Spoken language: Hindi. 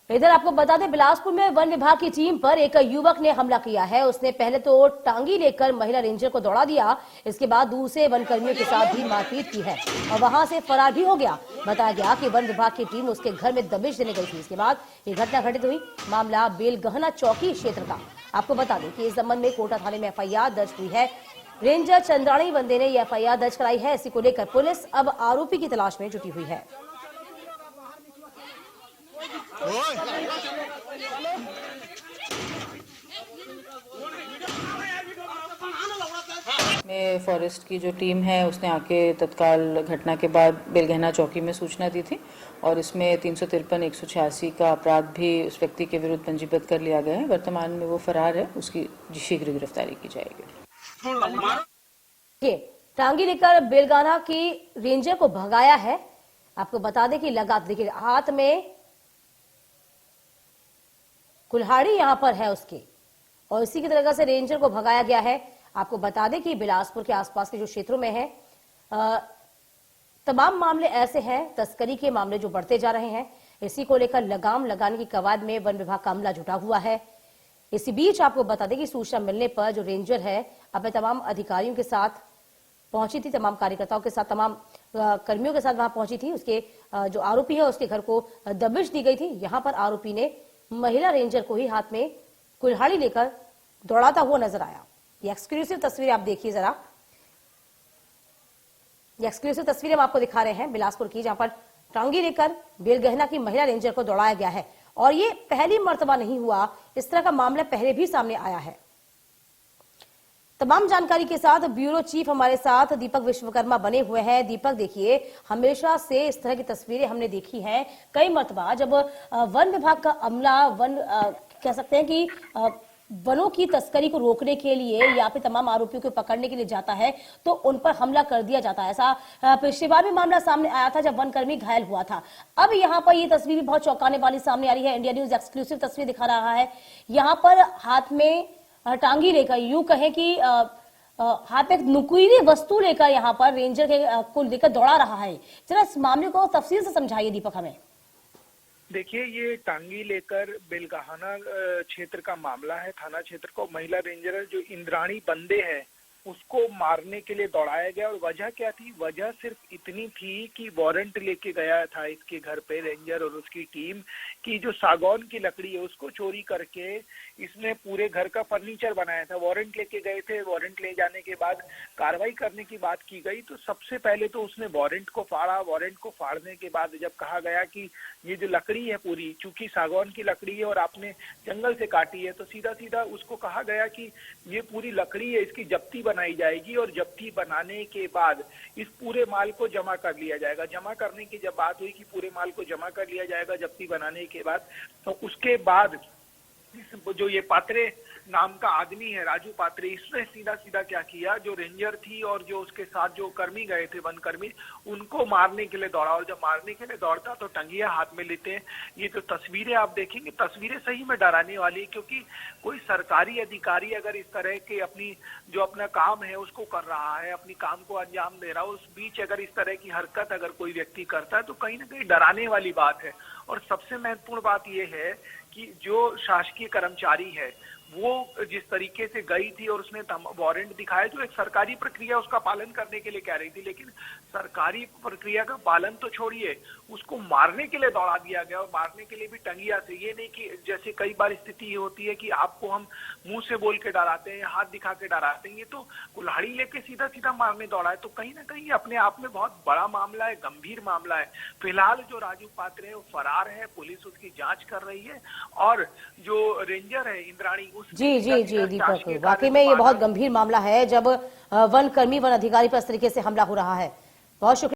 इधर आपको बता दें, बिलासपुर में वन विभाग की टीम पर एक युवक ने हमला किया है। उसने पहले तो टांगी लेकर महिला रेंजर को दौड़ा दिया, इसके बाद दूसरे वन कर्मियों के साथ भी मारपीट की है और वहां से फरार भी हो गया। बताया गया कि वन विभाग की टीम उसके घर में दबिश देने गई थी। इसके बाद ये घटना घटित हुई। मामला बेलगहना चौकी क्षेत्र का। आपको बता दें कि इस संबंध में कोटा थाने में एफआईआर दर्ज हुई है। रेंजर चंद्राणी बंदे ने यह एफआईआर दर्ज कराई है। इसी को लेकर पुलिस अब आरोपी की तलाश में जुटी हुई है। में फॉरेस्ट की जो टीम है उसने आके तत्काल घटना के बाद बेलगहना चौकी में सूचना दी थी और इसमें 353 186 का अपराध भी उस व्यक्ति के विरुद्ध पंजीबद्ध कर लिया गया है। वर्तमान में वो फरार है, उसकी शीघ्र गिरफ्तारी की जाएगी। टांगी लेकर बेलगाना की रेंजर को भगाया है। आपको बता दें कि देखिए हाथ में कुल्हाड़ी यहां पर है उसके, और इसी की तरह से रेंजर को भगाया गया है। आपको बता दें कि बिलासपुर के आसपास के जो क्षेत्रों में है तमाम मामले ऐसे हैं, तस्करी के मामले जो बढ़ते जा रहे हैं। इसी को लेकर लगाम लगाने की कवायद में वन विभाग का अमला जुटा हुआ है। इसी बीच आपको बता दें कि सूचना मिलने पर जो रेंजर है अपने तमाम अधिकारियों के साथ पहुंची थी, तमाम कार्यकर्ताओं के साथ, तमाम कर्मियों के साथ वहां पहुंची थी। उसके जो आरोपी है उसके घर को दबिश दी गई थी। यहां पर आरोपी ने महिला रेंजर को ही हाथ में कुल्हाड़ी लेकर दौड़ाता हुआ नजर आया। ये एक्सक्लूसिव तस्वीर आप देखिए जरा। ये एक्सक्लूसिव तस्वीर हम आपको दिखा रहे हैं बिलासपुर की, जहां पर टांगी लेकर बेलगहना की महिला रेंजर को दौड़ाया गया है। और ये पहली मर्तबा नहीं हुआ, इस तरह का मामला पहले भी सामने आया है। तमाम जानकारी के साथ ब्यूरो चीफ हमारे साथ दीपक विश्वकर्मा बने हुए हैं। दीपक, देखिए, हमेशा से इस तरह की तस्वीरें हमने देखी हैं कई मर्तबा, जब वन विभाग का अमला कह सकते हैं कि वनों की तस्करी को रोकने के लिए या फिर तमाम आरोपियों को पकड़ने के लिए जाता है तो उन पर हमला कर दिया जाता है। ऐसा पिछली बार भी मामला सामने आया था जब वनकर्मी घायल हुआ था। अब यहाँ पर ये तस्वीर भी बहुत चौंकाने वाली सामने आ रही है। इंडिया न्यूज एक्सक्लूसिव तस्वीर दिखा रहा है। यहाँ पर हाथ में टांगी लेकर, यूं कहें कि हाथ में नुकीली वस्तु लेकर यहाँ पर रेंजर को लेकर दौड़ा रहा है। जरा इस मामले को तफसील से समझाइए दीपक हमें। देखिए, ये टांगी लेकर बेलगहाना क्षेत्र का मामला है। थाना क्षेत्र को महिला रेंजर जो इंद्राणी बंदे है उसको मारने के लिए दौड़ाया गया। और वजह क्या थी? वजह सिर्फ इतनी थी कि वारंट लेके गया था इसके घर पे रेंजर और उसकी टीम की जो सागौन की लकड़ी है उसको चोरी करके इसने पूरे घर का फर्नीचर बनाया था। वारंट लेके गए थे। वारंट ले जाने के बाद कार्रवाई करने की बात की गई तो सबसे पहले तो उसने वारंट को फाड़ा। वारंट को फाड़ने के बाद जब कहा गया कि ये जो लकड़ी है पूरी, चूंकि सागौन की लकड़ी है और आपने जंगल से काटी है, तो सीधा सीधा उसको कहा गया कि ये पूरी लकड़ी है, इसकी जब्ती बनाई जाएगी और जब्ती बनाने के बाद इस पूरे माल को जमा कर लिया जाएगा। जमा करने की जब बात हुई कि पूरे माल को जमा कर लिया जाएगा जब्ती बनाने के बाद, तो उसके बाद जो ये पात्रे नाम का आदमी है, राजू पात्रे, इसने सीधा सीधा क्या किया, जो रेंजर थी और जो उसके साथ जो कर्मी गए थे, वन कर्मी, उनको मारने के लिए दौड़ा। और जब मारने के लिए दौड़ता तो टंगिया हाथ में लेते। ये जो तस्वीरें आप देखेंगे, तस्वीरें सही में डराने वाली, क्योंकि कोई सरकारी अधिकारी अगर इस तरह के अपना काम है उसको कर रहा है, अपनी काम को अंजाम दे रहा है, उस बीच अगर इस तरह की हरकत अगर कोई व्यक्ति करता है तो कहीं ना कहीं डराने वाली बात है। और सबसे महत्वपूर्ण बात यह है कि जो शासकीय कर्मचारी है वो जिस तरीके से गई थी और उसने वारंट दिखाया, जो एक सरकारी प्रक्रिया उसका पालन करने के लिए कह रही थी, लेकिन सरकारी प्रक्रिया का पालन तो छोड़िए, उसको मारने के लिए दौड़ा दिया गया। और मारने के लिए भी टंगिया से। ये नहीं कि जैसे कई बार स्थिति ये होती है कि आपको हम मुंह से बोल के डराते हैं, हाथ दिखा के डराते हैं, ये तो कुल्हाड़ी लेके सीधा सीधा मारने दौड़ा है। तो कहीं ना कहीं अपने आप में बहुत बड़ा मामला है, गंभीर मामला है। फिलहाल जो राजू पात्रे है वो फरार है, पुलिस उसकी जांच कर रही है। और जो रेंजर है इंद्राणी, जी दीपक, वाकई में ये बहुत गंभीर मामला है जब वन कर्मी, वन अधिकारी पर इस तरीके से हमला हो रहा है। बहुत शुक्रिया।